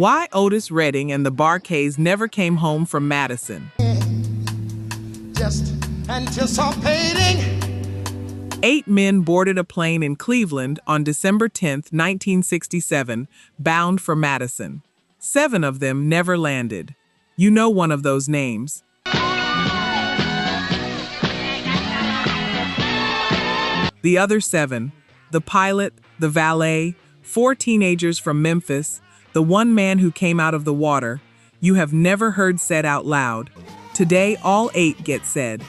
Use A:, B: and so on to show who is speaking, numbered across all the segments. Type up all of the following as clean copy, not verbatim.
A: Why Otis Redding and the Barkays never came home from Madison.
B: Just anticipating.
A: 8 men boarded a plane in Cleveland on December 10, 1967, bound for Madison. 7 of them never landed. You know one of those names. The other 7, the pilot, the valet, 4 teenagers from Memphis, the one man who came out of the water, you have never heard said out loud. Today, all 8 get said.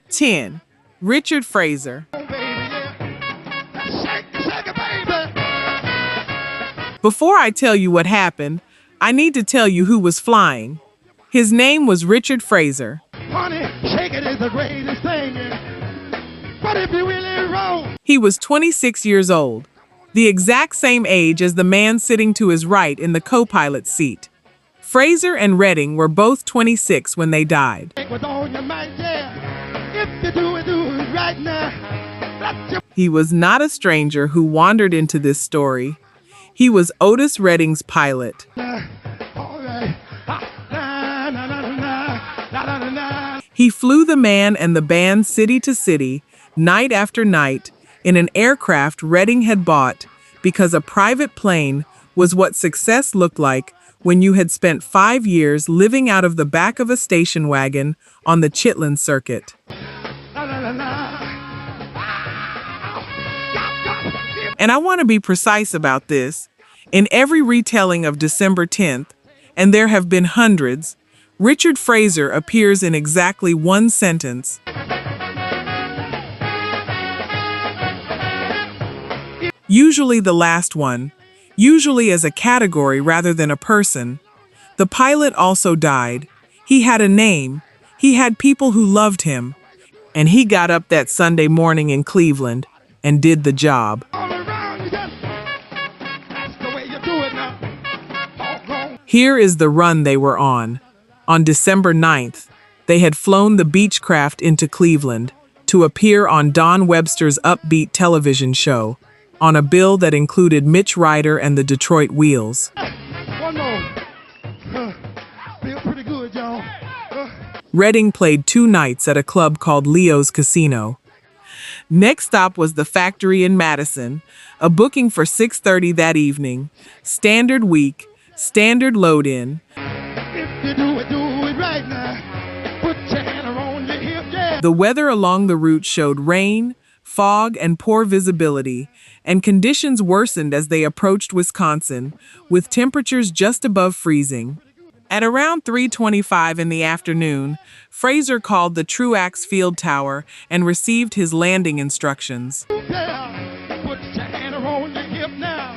A: 10. Richard Fraser. Before I tell you what happened, I need to tell you who was flying. His name was Richard Fraser.
B: Honey, shake it is the greatest thing. But if you really wrong.
A: He was 26 years old, the exact same age as the man sitting to his right in the co-pilot seat. Fraser and Redding were both 26 when they died.
B: With all your might, yeah. If you do it right now.
A: He was not a stranger who wandered into this story. He was Otis Redding's pilot. He flew the man and the band city to city, night after night, in an aircraft Redding had bought because a private plane was what success looked like when you had spent 5 years living out of the back of a station wagon on the Chitlin circuit. And I want to be precise about this. In every retelling of December 10th, and there have been hundreds, Richard Fraser appears in exactly one sentence. Usually the last one, usually as a category rather than a person. The pilot also died. He had a name. He had people who loved him. And he got up that Sunday morning in Cleveland and did the job. Here is the run they were on. On December 9th, they had flown the Beechcraft into Cleveland to appear on Don Webster's upbeat television show, on a bill that included Mitch Ryder and the Detroit Wheels.
B: One more. Feel pretty good, y'all.
A: Redding played 2 nights at a club called Leo's Casino. Next stop was the Factory in Madison, a booking for 6:30 that evening. Standard week, standard load-in.
B: If you do it right now. Put your hand around your hip, yeah.
A: The weather along the route showed rain, fog, and poor visibility, and conditions worsened as they approached Wisconsin, with temperatures just above freezing. At around 3:25 in the afternoon, Fraser called the Truax Field Tower and received his landing instructions.
B: Yeah. Put your hand around your hip now.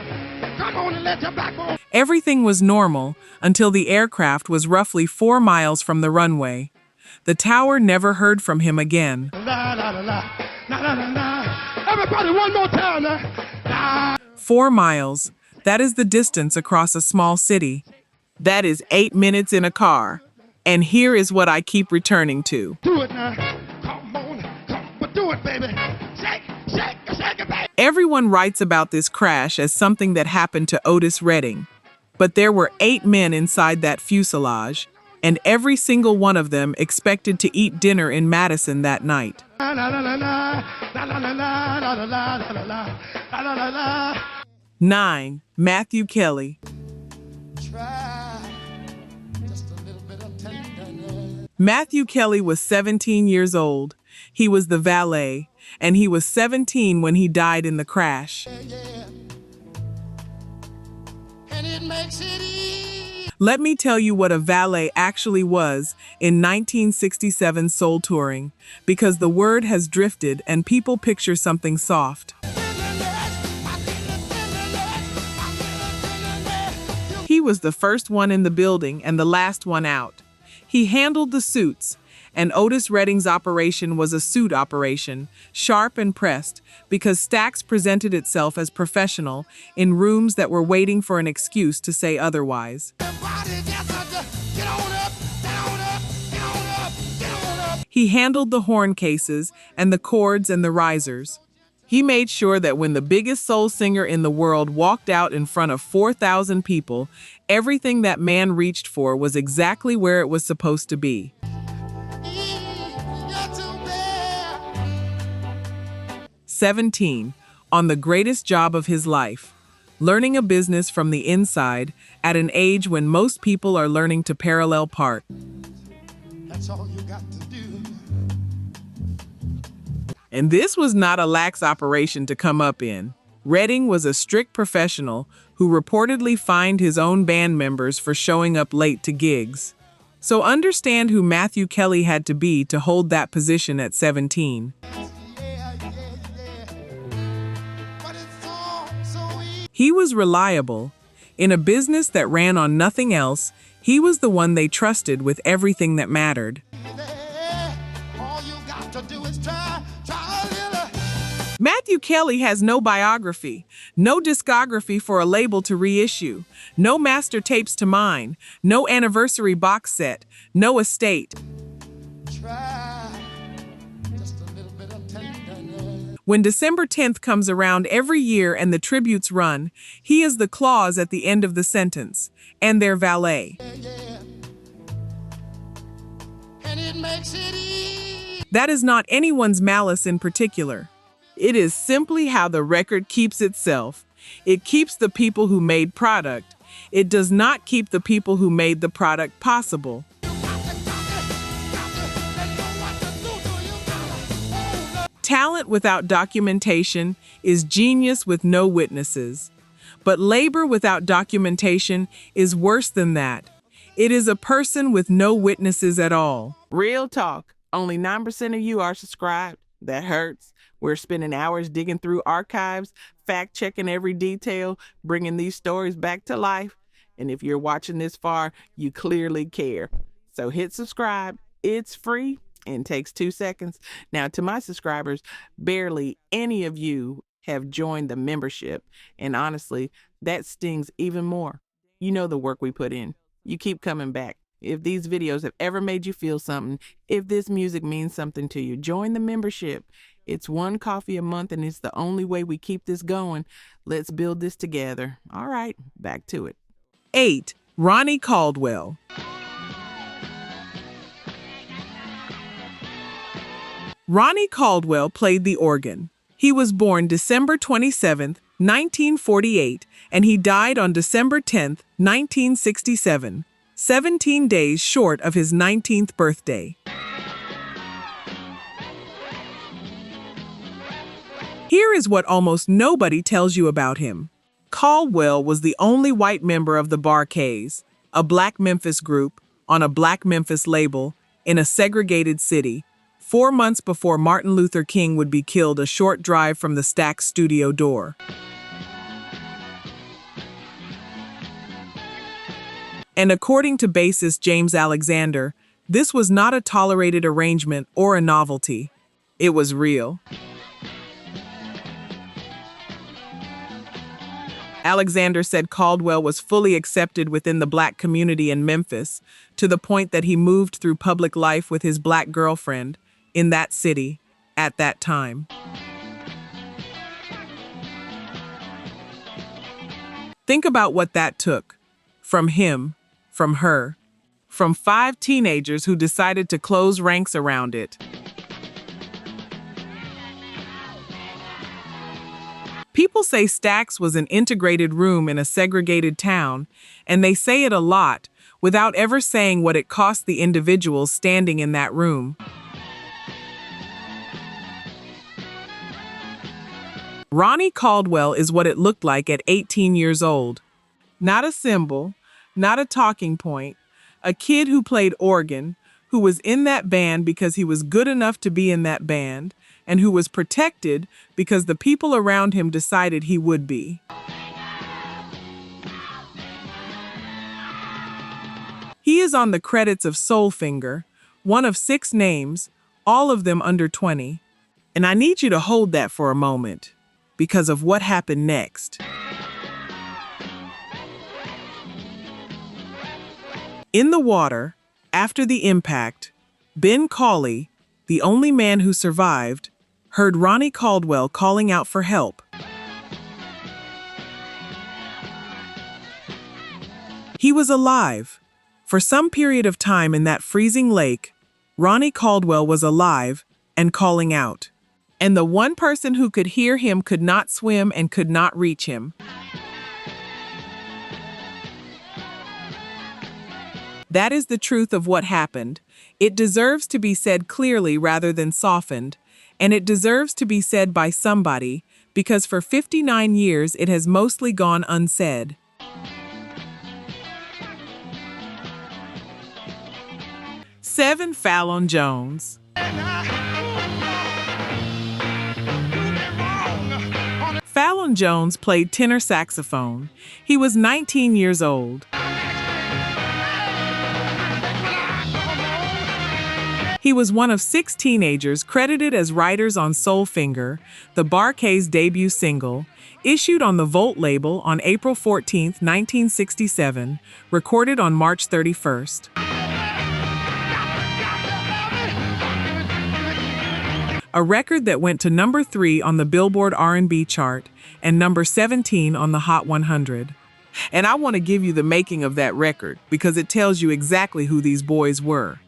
B: Come on and let your back on.
A: Everything was normal until the aircraft was roughly 4 miles from the runway. The tower never heard from him again.
B: La, la, la, la. La, la, la, la. Everybody, one more time now. La.
A: 4 miles. That is the distance across a small city. That is 8 minutes in a car. And here is what I keep returning to.
B: Do it now. Come on. Come on. Do it, baby. Shake, shake, shake it, baby.
A: Everyone writes about this crash as something that happened to Otis Redding. But there were 8 men inside that fuselage, and every single one of them expected to eat dinner in Madison that night. 9. Matthew Kelly. Matthew Kelly was 17 years old. He was the valet, and he was 17 when he died in the crash. Let me tell you what a valet actually was in 1967 soul touring, because the word has drifted and people picture something soft. He was the first one in the building and the last one out. He handled the suits, and Otis Redding's operation was a suit operation, sharp and pressed, because Stax presented itself as professional in rooms that were waiting for an excuse to say otherwise. He handled the horn cases and the cords and the risers. He made sure that when the biggest soul singer in the world walked out in front of 4,000 people, everything that man reached for was exactly where it was supposed to be. 17. On the greatest job of his life. Learning a business from the inside at an age when most people are learning to parallel park.
B: That's all you got to do.
A: And this was not a lax operation to come up in. Redding was a strict professional who reportedly fined his own band members for showing up late to gigs. So understand who Matthew Kelly had to be to hold that position at 17. He was reliable. In a business that ran on nothing else, he was the one they trusted with everything that mattered. Matthew Kelly has no biography, no discography for a label to reissue, no master tapes to mine, no anniversary box set, no estate. When December 10th comes around every year and the tributes run, he is the clause at the end of the sentence, and their valet. That is not anyone's malice in particular. It is simply how the record keeps itself. It keeps the people who made product. It does not keep the people who made the product possible. Talent without documentation is genius with no witnesses. But labor without documentation is worse than that. It is a person with no witnesses at all. Real talk. Only 9% of you are subscribed. That hurts. We're spending hours digging through archives, fact-checking every detail, bringing these stories back to life. And if you're watching this far, you clearly care. So hit subscribe. It's free and takes 2 seconds. Now, to my subscribers, barely any of you have joined the membership. And honestly, that stings even more. You know the work we put in. You keep coming back. If these videos have ever made you feel something, if this music means something to you, join the membership. It's one coffee a month, and it's the only way we keep this going. Let's build this together. All right, back to it. 8. Ronnie Caldwell. Ronnie Caldwell played the organ. He was born December 27, 1948, and he died on December 10, 1967, 17 days short of his 19th birthday. Here is what almost nobody tells you about him. Caldwell was the only white member of the Bar-Kays, a black Memphis group, on a black Memphis label, in a segregated city, 4 months before Martin Luther King would be killed a short drive from the Stax studio door. And according to bassist James Alexander, this was not a tolerated arrangement or a novelty. It was real. Alexander said Caldwell was fully accepted within the black community in Memphis, to the point that he moved through public life with his black girlfriend in that city at that time. Think about what that took. From him, from her, from 5 teenagers who decided to close ranks around it. People say Stax was an integrated room in a segregated town, and they say it a lot without ever saying what it cost the individuals standing in that room. Ronnie Caldwell is what it looked like at 18 years old. Not a symbol, not a talking point, a kid who played organ, who was in that band because he was good enough to be in that band, and who was protected because the people around him decided he would be. He is on the credits of Soulfinger, one of 6 names, all of them under 20. And I need you to hold that for a moment, because of what happened next. In the water, after the impact, Ben Cauley, the only man who survived, heard Ronnie Caldwell calling out for help. He was alive. For some period of time in that freezing lake, Ronnie Caldwell was alive and calling out. And the one person who could hear him could not swim and could not reach him. That is the truth of what happened. It deserves to be said clearly rather than softened, and it deserves to be said by somebody, because for 59 years it has mostly gone unsaid. 7. Phalon Jones. Phalon Jones played tenor saxophone. He was 19 years old. He was one of 6 teenagers credited as writers on Soul Finger, the Bar-Kays' debut single, issued on the Volt label on April 14, 1967, recorded on March 31st. A record that went to number 3 on the Billboard R&B chart and number 17 on the Hot 100. And I want to give you the making of that record because it tells you exactly who these boys were.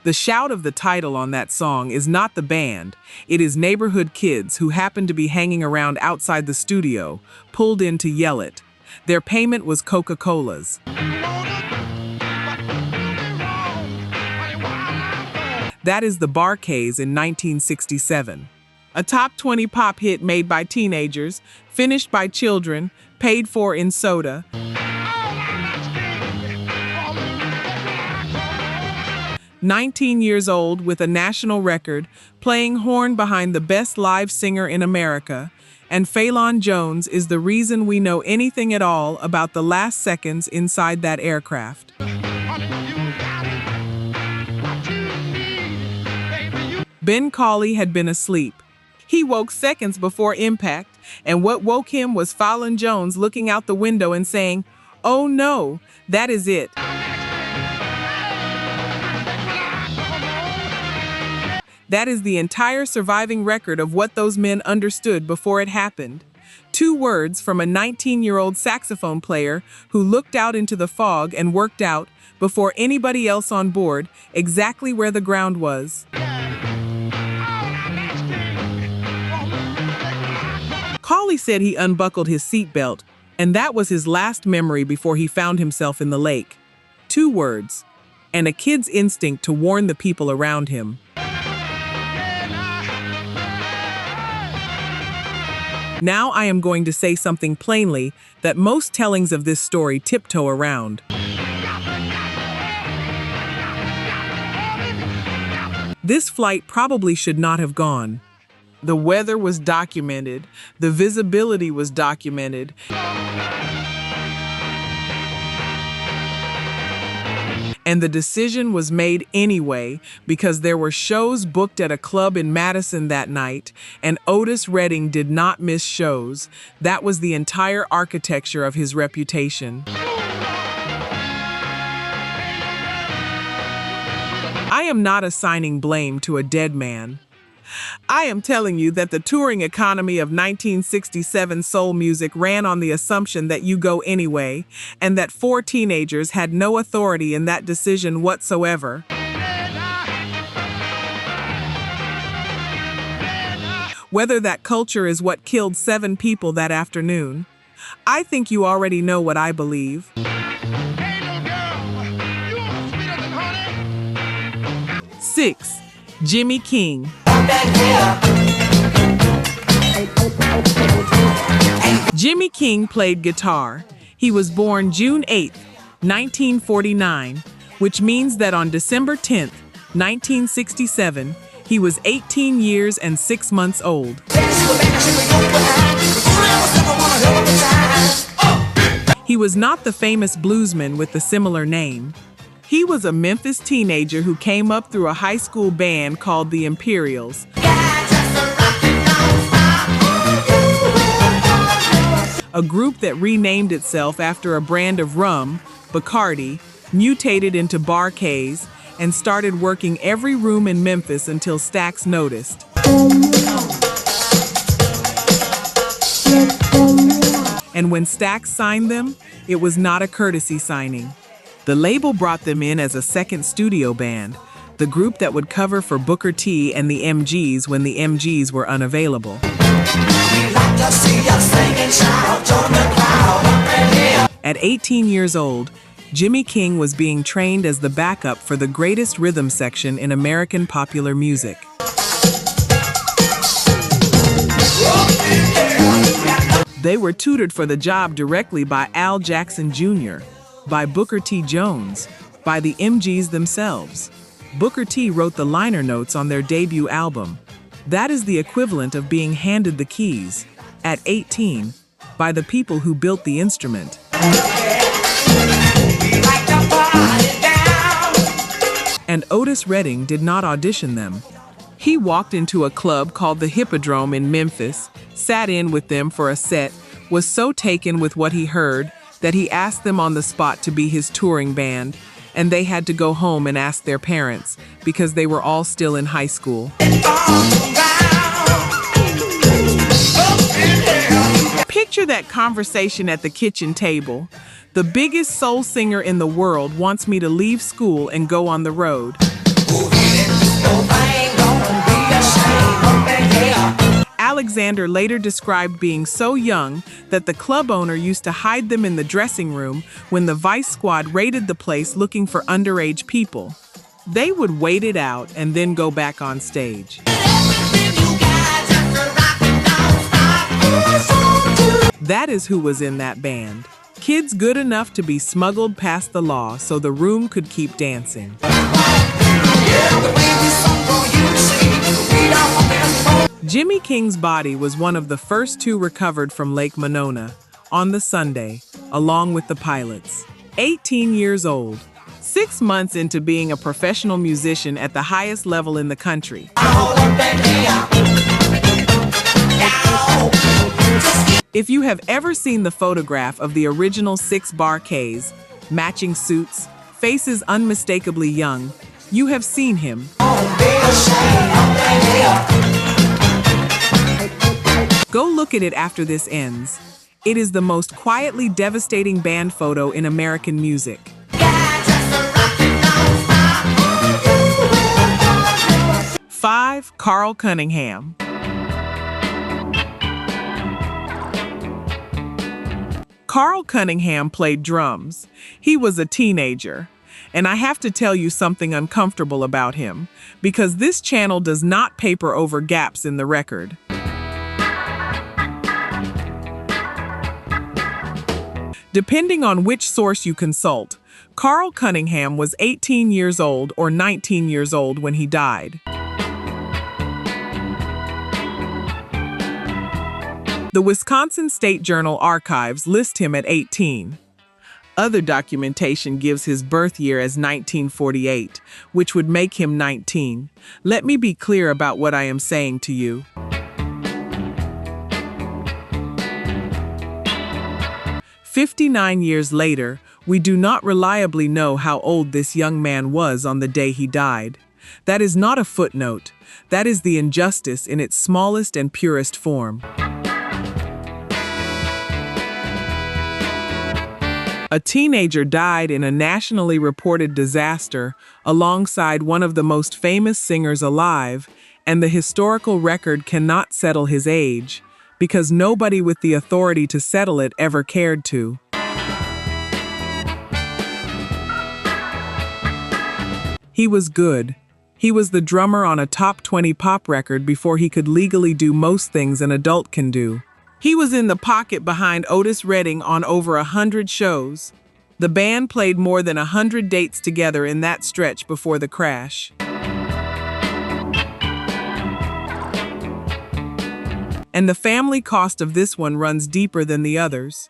A: The shout of the title on that song is not the band. It is neighborhood kids who happened to be hanging around outside the studio, pulled in to yell it. Their payment was Coca-Cola's. That is the Bar-Kays in 1967. A top 20 pop hit made by teenagers, finished by children, paid for in soda. 19 years old with a national record, playing horn behind the best live singer in America, and Phalon Jones is the reason we know anything at all about the last seconds inside that aircraft. Ben Cauley had been asleep. He woke seconds before impact, and what woke him was Phalon Jones looking out the window and saying, "Oh no, that is it." That is the entire surviving record of what those men understood before it happened. 2 words from a 19-year-old saxophone player who looked out into the fog and worked out, before anybody else on board, exactly where the ground was. Cauley said he unbuckled his seatbelt, and that was his last memory before he found himself in the lake. 2 words, and a kid's instinct to warn the people around him. Now I am going to say something plainly that most tellings of this story tiptoe around. This flight probably should not have gone. The weather was documented, the visibility was documented, and the decision was made anyway because there were shows booked at a club in Madison that night, and Otis Redding did not miss shows. That was the entire architecture of his reputation. I am not assigning blame to a dead man. I am telling you that the touring economy of 1967 soul music ran on the assumption that you go anyway, and that 4 teenagers had no authority in that decision whatsoever. Whether that culture is what killed 7 people that afternoon, I think you already know what I believe. 6. Jimmy King. Jimmy King played guitar. He was born June 8, 1949, which means that on December 10, 1967, he was 18 years and 6 months old. He was not the famous bluesman with the similar name. He was a Memphis teenager who came up through a high school band called the Imperials. A group that renamed itself after a brand of rum, Bacardi, mutated into Bar-Kays, and started working every room in Memphis until Stax noticed. And when Stax signed them, it was not a courtesy signing. The label brought them in as a second studio band, the group that would cover for Booker T and the MGs when the MGs were unavailable. At 18 years old, Jimmy King was being trained as the backup for the greatest rhythm section in American popular music. They were tutored for the job directly by Al Jackson Jr., by Booker T. Jones, by the MGs themselves. Booker T wrote the liner notes on their debut album. That is the equivalent of being handed the keys, at 18, by the people who built the instrument. And Otis Redding did not audition them. He walked into a club called the Hippodrome in Memphis, sat in with them for a set, was so taken with what he heard that he asked them on the spot to be his touring band, and they had to go home and ask their parents because they were all still in high school. Picture that conversation at the kitchen table. The biggest soul singer in the world wants me to leave school and go on the road. Alexander later described being so young that the club owner used to hide them in the dressing room when the Vice Squad raided the place looking for underage people. They would wait it out and then go back on stage. That is who was in that band. Kids good enough to be smuggled past the law so the room could keep dancing. Jimmy King's body was one of the first two recovered from Lake Monona on the Sunday, along with the pilots. 18 years old, 6 months into being a professional musician at the highest level in the country. If you have ever seen the photograph of the original 6-bar Ks, matching suits, faces unmistakably young, you have seen him. Go look at it after this ends. It is the most quietly devastating band photo in American music. 5. Carl Cunningham. Carl Cunningham played drums. He was a teenager. And I have to tell you something uncomfortable about him, because this channel does not paper over gaps in the record. Depending on which source you consult, Carl Cunningham was 18 years old or 19 years old when he died. The Wisconsin State Journal archives list him at 18. Other documentation gives his birth year as 1948, which would make him 19. Let me be clear about what I am saying to you. "59 years later, we do not reliably know how old this young man was on the day he died. That is not a footnote. That is the injustice in its smallest and purest form. A teenager died in a nationally reported disaster alongside one of the most famous singers alive, and the historical record cannot settle his age, because nobody with the authority to settle it ever cared to. He was good. He was the drummer on a top 20 pop record before he could legally do most things an adult can do. He was in the pocket behind Otis Redding on over 100 shows. The band played more than 100 dates together in that stretch before the crash. And the family cost of this one runs deeper than the others.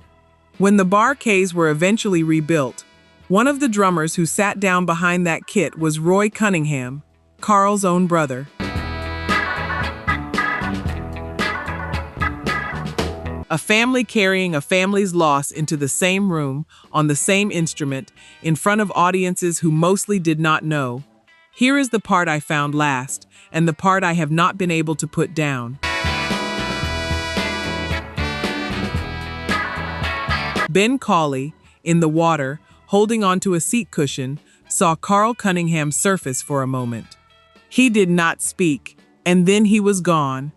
A: When the Bar Ks were eventually rebuilt, one of the drummers who sat down behind that kit was Roy Cunningham, Carl's own brother. A family carrying a family's loss into the same room, on the same instrument, in front of audiences who mostly did not know, Here is the part I found last, and the part I have not been able to put down. Ben Cauley, in the water, holding onto a seat cushion, saw Carl Cunningham surface for a moment. He did not speak, and then he was gone.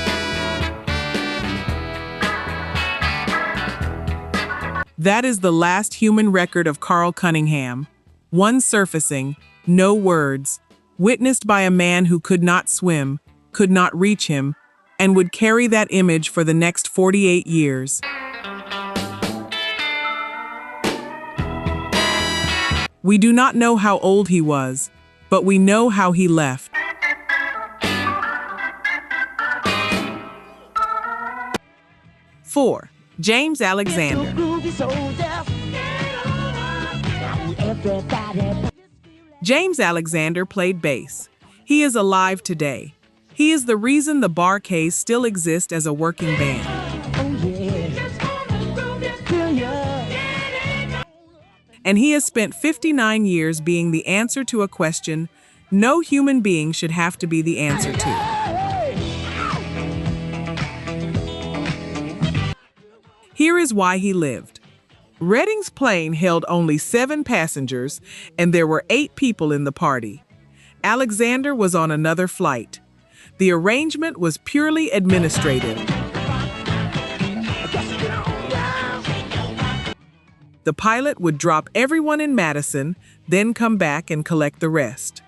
A: That is the last human record of Carl Cunningham. One surfacing, no words, witnessed by a man who could not swim, could not reach him, and would carry that image for the next 48 years. We do not know how old he was, but we know how he left. Four, James Alexander. James Alexander played bass. He is alive today. He is the reason the Bar-Kays still exist as a working band. And he has spent 59 years being the answer to a question no human being should have to be the answer to. Here is why he lived. Redding's plane held only 7 passengers, and there were 8 people in the party. Alexander was on another flight. The arrangement was purely administrative. The pilot would drop everyone in Madison, then come back and collect the rest.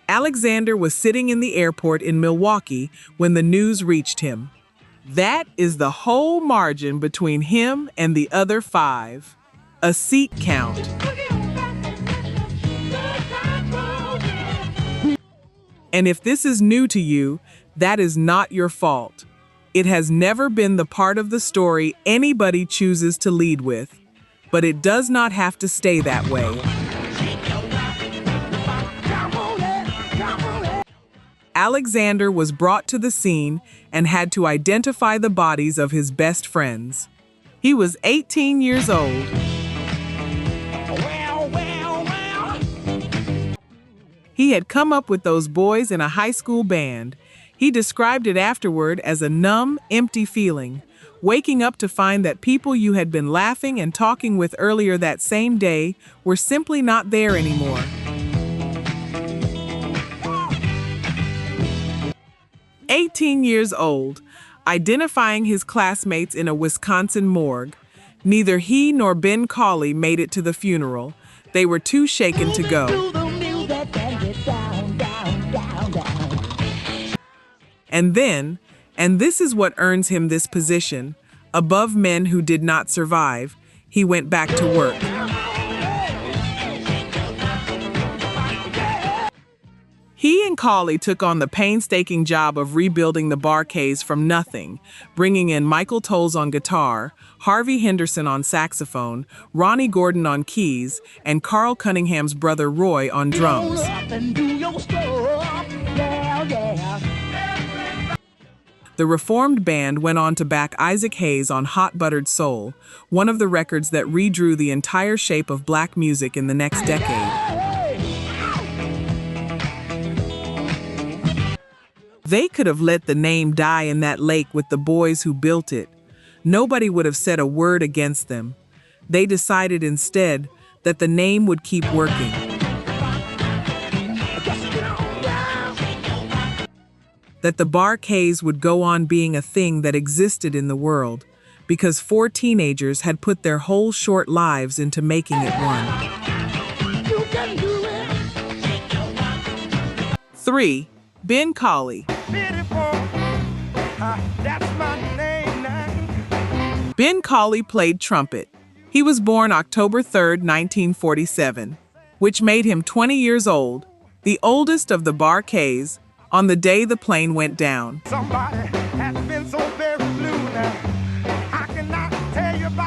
A: Alexander was sitting in the airport in Milwaukee when the news reached him. That is the whole margin between him and the other 5. A seat count. And if this is new to you, that is not your fault. It has never been the part of the story anybody chooses to lead with, but it does not have to stay that way. Alexander was brought to the scene and had to identify the bodies of his best friends. He was 18 years old. He had come up with those boys in a high school band. He described it afterward as a numb, empty feeling, waking up to find that people you had been laughing and talking with earlier that same day were simply not there anymore. "18 years old, identifying his classmates in a Wisconsin morgue. Neither he nor Ben Cauley made it to the funeral. They were too shaken to go. And then, and this is what earns him this position, above men who did not survive, he went back to work. He and Cauley took on the painstaking job of rebuilding the Bar-Kays from nothing, bringing in Michael Tolles on guitar, Harvey Henderson on saxophone, Ronnie Gordon on keys, and Carl Cunningham's brother Roy on drums. The reformed band went on to back Isaac Hayes on Hot Buttered Soul, one of the records that redrew the entire shape of black music in the next decade. They could have let the name die in that lake with the boys who built it. Nobody would have said a word against them. They decided instead that the name would keep working. That the Bar-Kays would go on being a thing that existed in the world, because 4 teenagers had put their whole short lives into making it one. 3. Ben Cauley. Ben Cauley played trumpet. He was born October 3, 1947, which made him 20 years old, the oldest of the Bar-Kays, on the day the plane went down.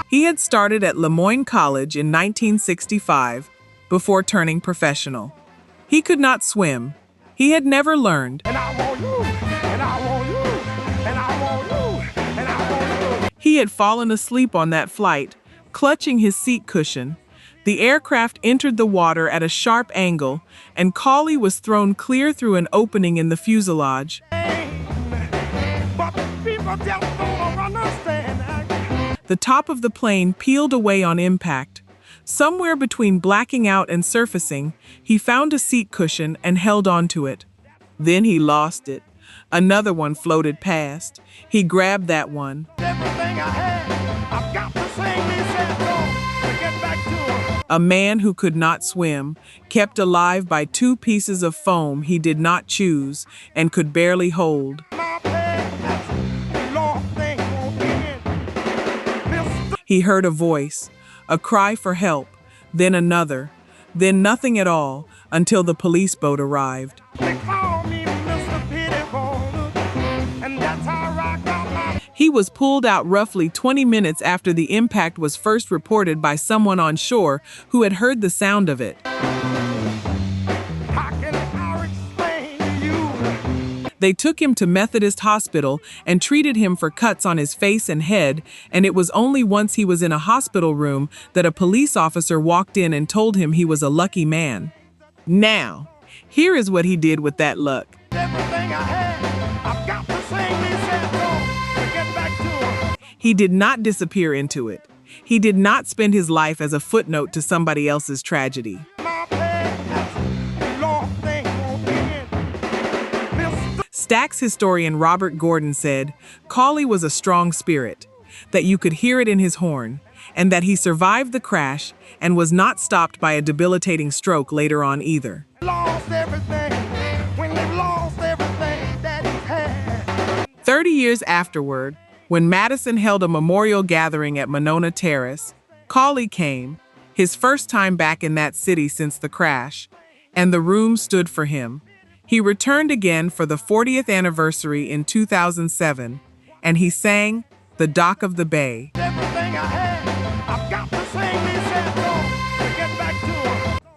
A: He had started at Lemoyne College in 1965 before turning professional. He could not swim. He had never learned. He had fallen asleep on that flight, clutching his seat cushion. The aircraft entered the water at a sharp angle, and Cauley was thrown clear through an opening in the fuselage. The top of the plane peeled away on impact. Somewhere between blacking out and surfacing, he found a seat cushion and held onto it. Then he lost it. Another one floated past. He grabbed that one. A man who could not swim, kept alive by 2 pieces of foam he did not choose and could barely hold. He heard a voice, a cry for help, then another, then nothing at all until the police boat arrived. He was pulled out roughly 20 minutes after the impact was first reported by someone on shore who had heard the sound of it. They took him to Methodist Hospital and treated him for cuts on his face and head, and it was only once he was in a hospital room that a police officer walked in and told him he was a lucky man. Now, here is what he did with that luck. He did not disappear into it. He did not spend his life as a footnote to somebody else's tragedy. Stax historian Robert Gordon said, Cauley was a strong spirit, that you could hear it in his horn, and that he survived the crash and was not stopped by a debilitating stroke later on either. 30 years afterward, when Madison held a memorial gathering at Monona Terrace, Cauley came, his first time back in that city since the crash, and the room stood for him. He returned again for the 40th anniversary in 2007, and he sang The Dock of the Bay.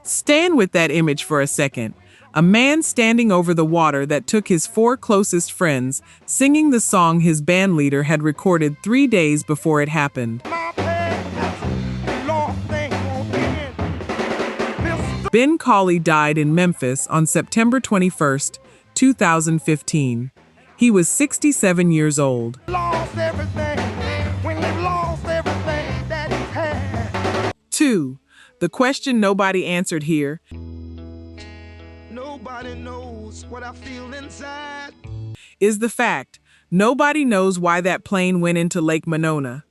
A: Stand with that image for a second. A man standing over the water that took his 4 closest friends, singing the song his bandleader had recorded 3 days before it happened. Ben Cauley died in Memphis on September 21, 2015. He was 67 years old. 2. The question nobody answered here.
B: Nobody knows what I feel inside.
A: Is the fact nobody knows why that plane went into Lake Monona.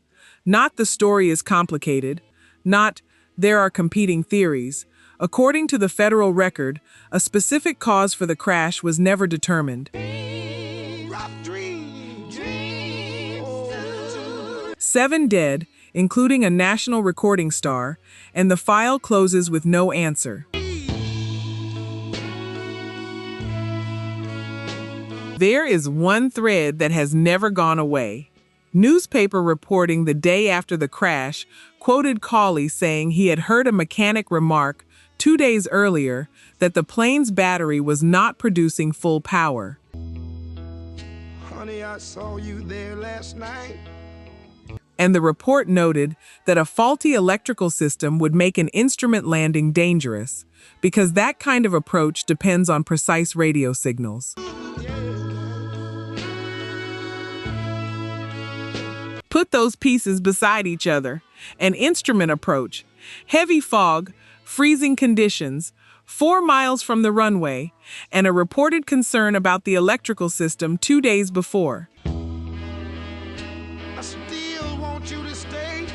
A: Not the story is complicated. Not there are competing theories. According to the federal record, a specific cause for the crash was never determined. 7 dead, including a national recording star, and the file closes with no answer. There is one thread that has never gone away. Newspaper reporting the day after the crash quoted Cauley saying he had heard a mechanic remark 2 days earlier that the plane's battery was not producing full power.
B: Honey, I saw you there last night.
A: And the report noted that a faulty electrical system would make an instrument landing dangerous because that kind of approach depends on precise radio signals. Put those pieces beside each other. An instrument approach, heavy fog, freezing conditions, 4 miles from the runway, and a reported concern about the electrical system 2 days before.
B: I still want you to stay.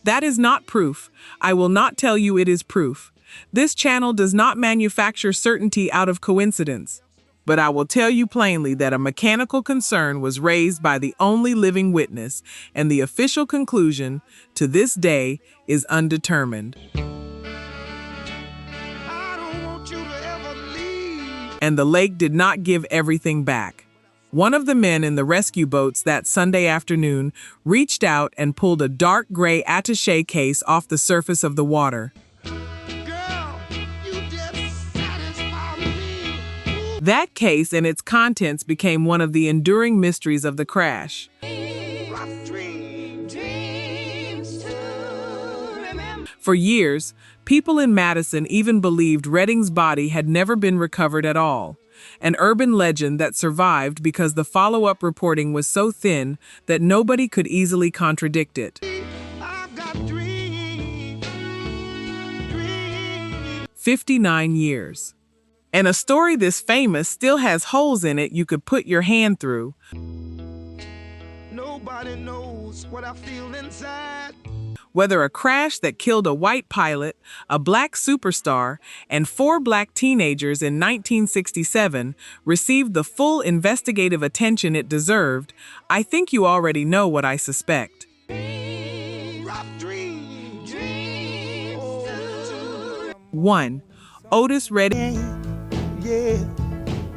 A: That is not proof. I will not tell you it is proof. This channel does not manufacture certainty out of coincidence. But I will tell you plainly that a mechanical concern was raised by the only living witness, and the official conclusion, to this day, is undetermined.
B: I don't want you to ever leave.
A: And the lake did not give everything back. One of the men in the rescue boats that Sunday afternoon reached out and pulled a dark gray attaché case off the surface of the water. That case and its contents became one of the enduring mysteries of the crash. For years, people in Madison even believed Redding's body had never been recovered at all, an urban legend that survived because the follow-up reporting was so thin that nobody could easily contradict it.
B: I've got dreams, dreams.
A: 59 years. And a story this famous still has holes in it you could put your hand through.
B: Nobody knows what I feel inside.
A: Whether a crash that killed a white pilot, a black superstar, and 4 black teenagers in 1967 received the full investigative attention it deserved, I think you already know what I suspect.
B: Rough dreams.
A: 1. Otis Redding.
B: Yeah,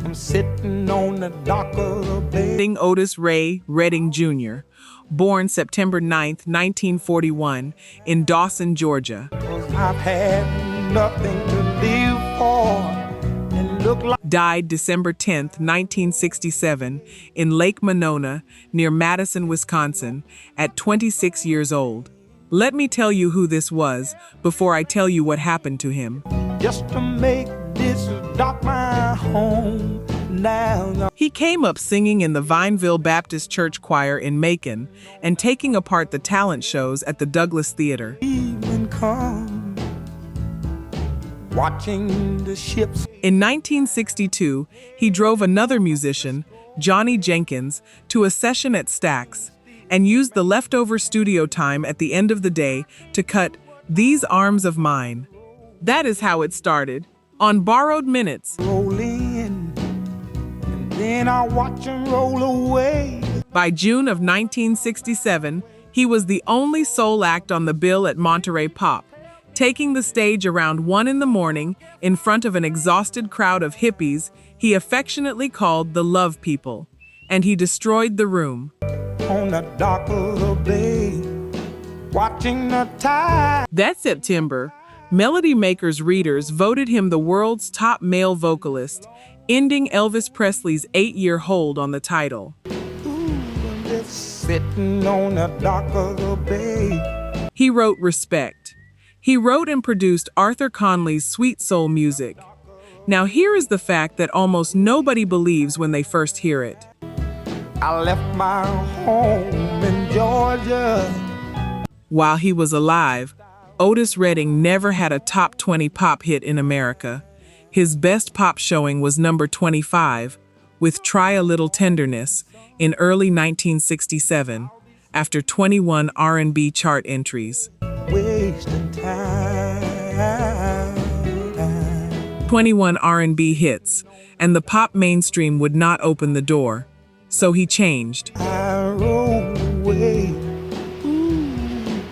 B: I'm sitting on the dock of the bay.
A: Otis Ray Redding Jr., born September 9, 1941, in Dawson, Georgia.
B: 'Cause I've had nothing to live for and look like.
A: Died December 10, 1967, in Lake Monona, near Madison, Wisconsin, at 26 years old. Let me tell you who this was before I tell you what happened to him.
B: Just to make this dock my home now.
A: He came up singing in the Vineville Baptist Church Choir in Macon and taking apart the talent shows at the Douglas Theater.
B: Evening come, watching the ships.
A: In 1962, he drove another musician, Johnny Jenkins, to a session at Stax and used the leftover studio time at the end of the day to cut These Arms of Mine. That is how it started, on borrowed minutes.
B: Roll in, and then I watch them roll away.
A: By June of 1967, he was the only soul act on the bill at Monterey Pop, taking the stage around 1 in the morning in front of an exhausted crowd of hippies he affectionately called the Love People, and he destroyed the room.
B: On the dock of the bay, watching the tide.
A: That September, Melody Maker's readers voted him the world's top male vocalist, ending Elvis Presley's 8-year hold on the title.
B: Ooh, I'm just sitting on the dock of the bay.
A: He wrote Respect. He wrote and produced Arthur Conley's Sweet Soul music. Now here is the fact that almost nobody believes when they first hear it.
B: I left my home in Georgia.
A: While he was alive, Otis Redding never had a top 20 pop hit in America. His best pop showing was number 25, with Try a Little Tenderness, in early 1967, after 21 R&B chart entries.
B: Wasting time.
A: 21 R&B hits, and the pop mainstream would not open the door. So he changed.
B: I roll away. Ooh,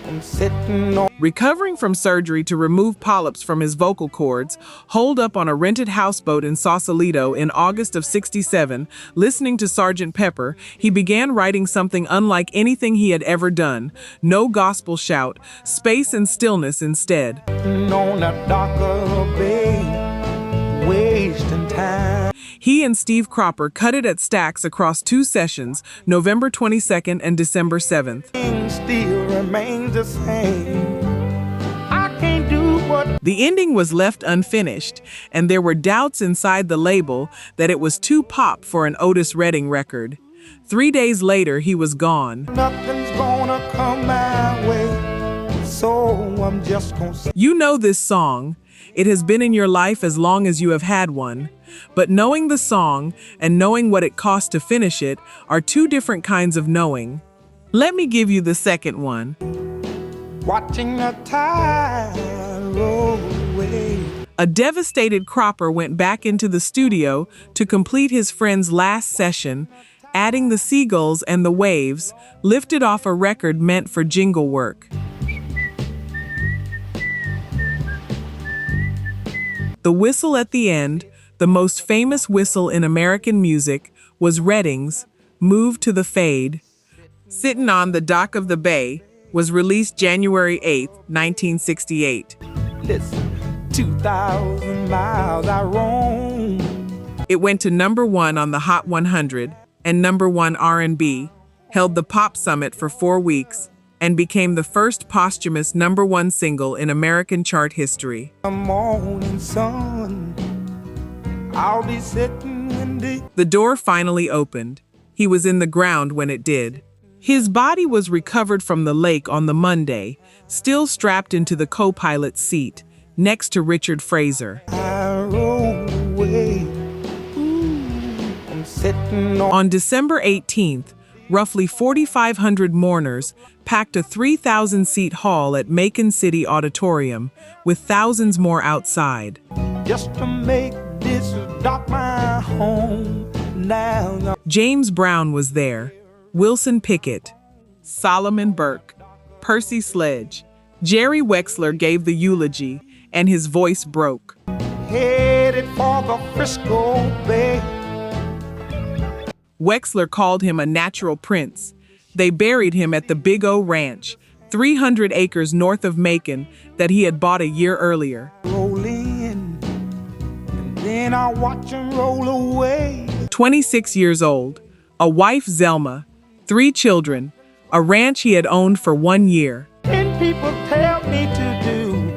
B: I'm sitting on.
A: Recovering from surgery to remove polyps from his vocal cords, holed up on a rented houseboat in Sausalito in August of '67, listening to Sgt. Pepper, he began writing something unlike anything he had ever done. No gospel shout, space and stillness instead.
B: On the dock of the bay, wasting time.
A: He and Steve Cropper cut it at Stax across 2 sessions, November 22nd and December 7th.
B: Things still remains the same. I can't do what.
A: The ending was left unfinished, and there were doubts inside the label that it was too pop for an Otis Redding record. 3 days later, he was gone.
B: Nothing's gonna come my way, so I'm just gonna.
A: You know this song. It has been in your life as long as you have had one. But knowing the song and knowing what it cost to finish it are 2 different kinds of knowing. Let me give you the second one.
B: Watching the tide roll away.
A: A devastated Cropper went back into the studio to complete his friend's last session, adding the seagulls and the waves, lifted off a record meant for jingle work. The whistle at the end, the most famous whistle in American music, was Redding's Move to the Fade. Sittin' on the Dock of the Bay was released January 8, 1968.
B: Listen, 2,000 miles I roam.
A: It went to number 1 on the Hot 100 and number 1 R&B, held the Pop Summit for 4 weeks, and became the first posthumous #1 single in American chart history.
C: The morning sun, I'll be sitting in the...
A: The door finally opened. He was in the ground when it did. His body was recovered from the lake on the Monday, still strapped into the co-pilot's seat, next to Richard Fraser.
C: I roll away. Ooh, I'm sitting on...
A: On December 18th, roughly 4,500 mourners packed a 3,000-seat hall at Macon City Auditorium, with thousands more outside.
C: Just to make this dock my home now.
A: James Brown was there, Wilson Pickett, Solomon Burke, Percy Sledge. Jerry Wexler gave the eulogy, and his voice broke.
C: Headed for the Frisco Bay.
A: Wexler called him a natural prince. They buried him at the Big O Ranch, 300 acres north of Macon, that he had bought a year earlier.
C: Roll in, and then I watch him roll away.
A: 26 years old, a wife Zelma, 3 children, a ranch he had owned for 1 year.
C: And people tell me to do